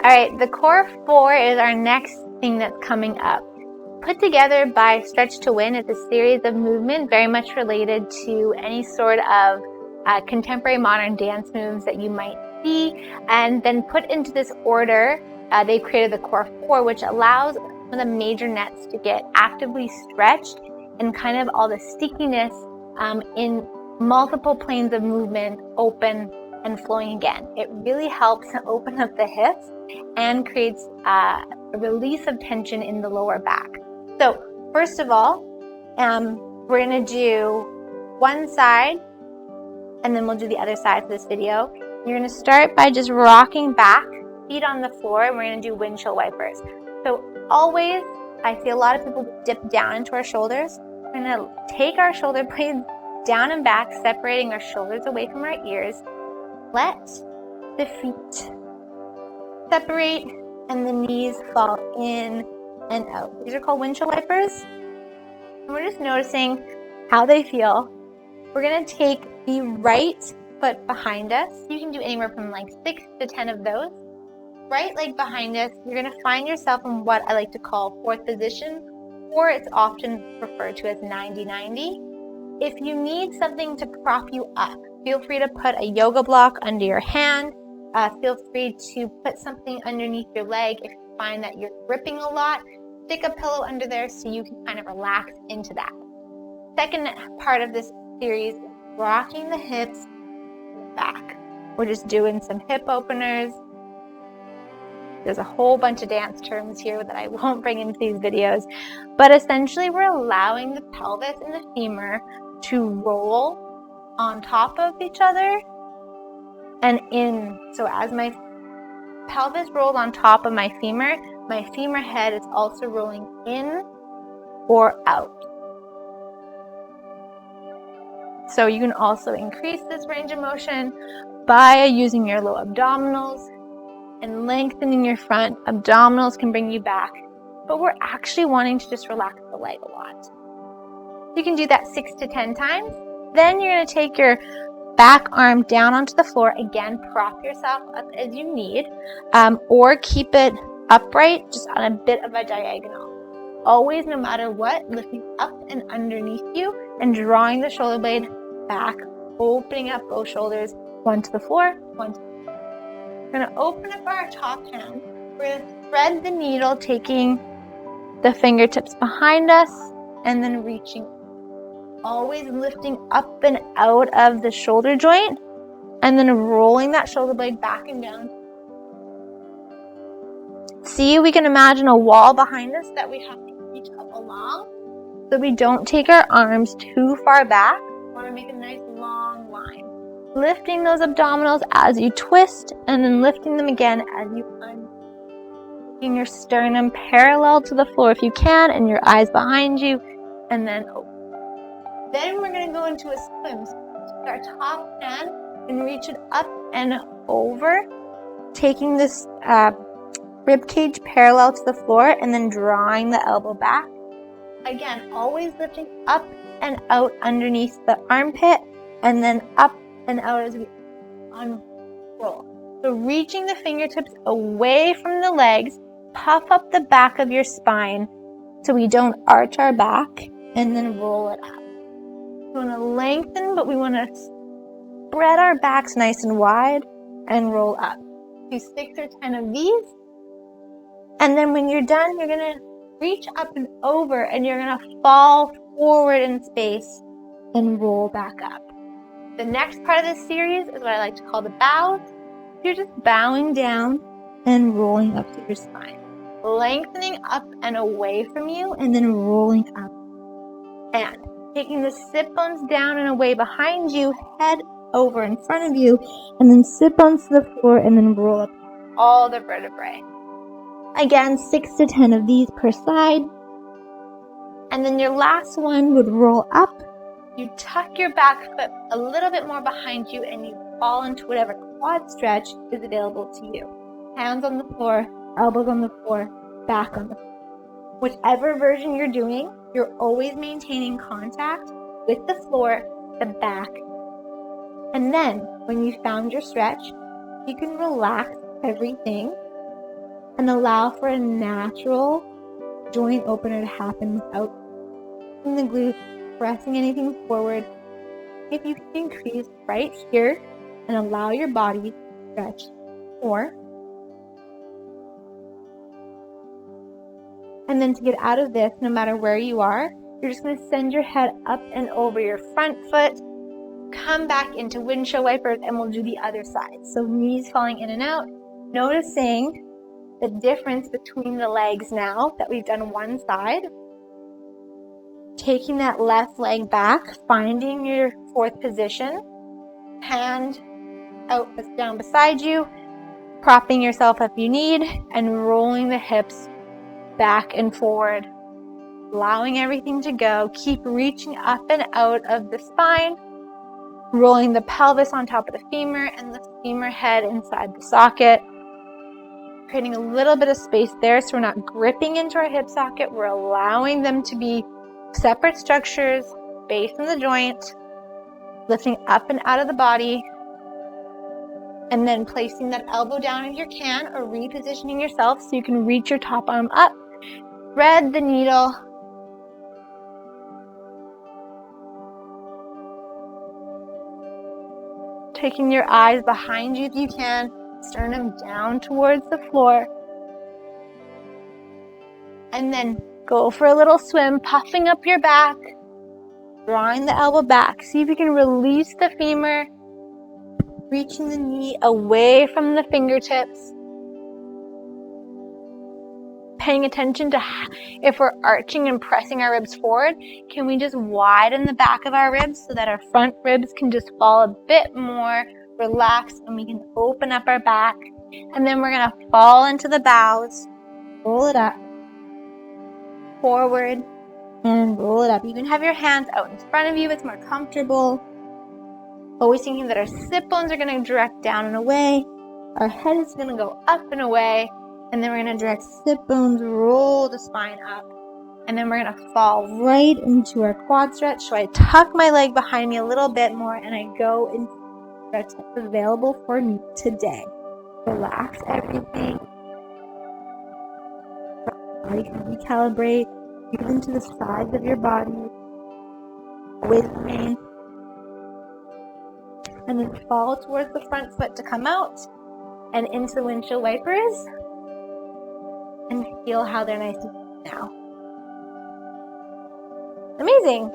All right, the core four is our next thing that's coming up. Put together by Stretch to Win is a series of movement very much related to any sort of contemporary modern dance moves that you might see, and then put into this order. They created the core four, which allows some of the major nets to get actively stretched and kind of all the stickiness in multiple planes of movement open and flowing again. It really helps to open up the hips and creates a release of tension in the lower back. So first of all, we're going to do one side and then we'll do the other side for this video. You're going to start by just rocking back, feet on the floor, and we're going to do windshield wipers. So always, I see a lot of people dip down into our shoulders. We're going to take our shoulder blades down and back, separating our shoulders away from our ears. Let the feet separate and the knees fall in and out. These are called windshield wipers. And we're just noticing how they feel. We're going to take the right foot behind us. You can do anywhere from like 6 to 10 of those. Right leg behind us, you're going to find yourself in what I like to call fourth position, or it's often referred to as 90-90. If you need something to prop you up, feel free to put a yoga block under your hand. Feel free to put something underneath your leg. If you find that you're gripping a lot, stick a pillow under there so you can kind of relax into that. Second part of this series, rocking the hips back. We're just doing some hip openers. There's a whole bunch of dance terms here that I won't bring into these videos, but essentially we're allowing the pelvis and the femur to roll on top of each other and in. So as my pelvis rolls on top of my femur head is also rolling in or out. So you can also increase this range of motion by using your low abdominals and lengthening your front. Abdominals can bring you back, but we're actually wanting to just relax the leg a lot. You can do that 6 to 10 times. Then you're going to take your back arm down onto the floor. Again, prop yourself up as you need, or keep it upright, just on a bit of a diagonal. Always, no matter what, lifting up and underneath you and drawing the shoulder blade back, opening up both shoulders, one to the floor, one to the floor. We're going to open up our top hand. We're going to thread the needle, taking the fingertips behind us and then reaching. Always lifting up and out of the shoulder joint and then rolling that shoulder blade back and down. See, we can imagine a wall behind us that we have to reach up along so we don't take our arms too far back. We want to make a nice long line. Lifting those abdominals as you twist and then lifting them again as you undo. Keeping your sternum parallel to the floor if you can and your eyes behind you, and then open. Then we're going to go into a swim. So take our top hand and reach it up and over, taking this rib cage parallel to the floor and then drawing the elbow back. Again, always lifting up and out underneath the armpit and then up and out as we unroll. So reaching the fingertips away from the legs, puff up the back of your spine so we don't arch our back, and then roll it up. We want to lengthen, but we want to spread our backs nice and wide and roll up. Do 6 or 10 of these. And then when you're done, you're going to reach up and over and you're going to fall forward in space and roll back up. The next part of this series is what I like to call the bows. You're just bowing down and rolling up to your spine. Lengthening up and away from you and then rolling up. And taking the sit bones down and away behind you, head over in front of you, and then sit bones to the floor and then roll up all the vertebrae. Again, 6 to 10 of these per side. And then your last one would roll up. You tuck your back foot a little bit more behind you and you fall into whatever quad stretch is available to you. Hands on the floor, elbows on the floor, back on the floor. Whichever version you're doing, you're always maintaining contact with the floor, the back. And then when you found your stretch, you can relax everything and allow for a natural joint opener to happen without the glute pressing anything forward. If you can increase right here and allow your body to stretch more. And then to get out of this, no matter where you are, you're just going to send your head up and over your front foot, come back into windshield wipers, and we'll do the other side. So knees falling in and out, noticing the difference between the legs now that we've done one side. Taking that left leg back, finding your fourth position, hand out down beside you, propping yourself if you need, and rolling the hips back and forward, allowing everything to go. Keep reaching up and out of the spine, rolling the pelvis on top of the femur and the femur head inside the socket, creating a little bit of space there so we're not gripping into our hip socket. We're allowing them to be separate structures based on the joint, lifting up and out of the body, and then placing that elbow down if you can, or repositioning yourself so you can reach your top arm up. Thread the needle. Taking your eyes behind you if you can, sternum down towards the floor. And then go for a little swim, puffing up your back, drawing the elbow back. See if you can release the femur, reaching the knee away from the fingertips. Paying attention to if we're arching and pressing our ribs forward, can we just widen the back of our ribs so that our front ribs can just fall a bit more relaxed and we can open up our back. And then we're going to fall into the bows, roll it up, forward, and roll it up. You can have your hands out in front of you. It's more comfortable. Always thinking that our sit bones are going to direct down and away. Our head is going to go up and away. And then we're going to direct sit bones, roll the spine up. And then we're going to fall right into our quad stretch. So I tuck my leg behind me a little bit more and I go into the stretch that's available for me today. Relax everything. You can recalibrate. Breathe into the sides of your body. With me. And then fall towards the front foot to come out. And into the windshield wipers. And feel how they're nice and now. Amazing.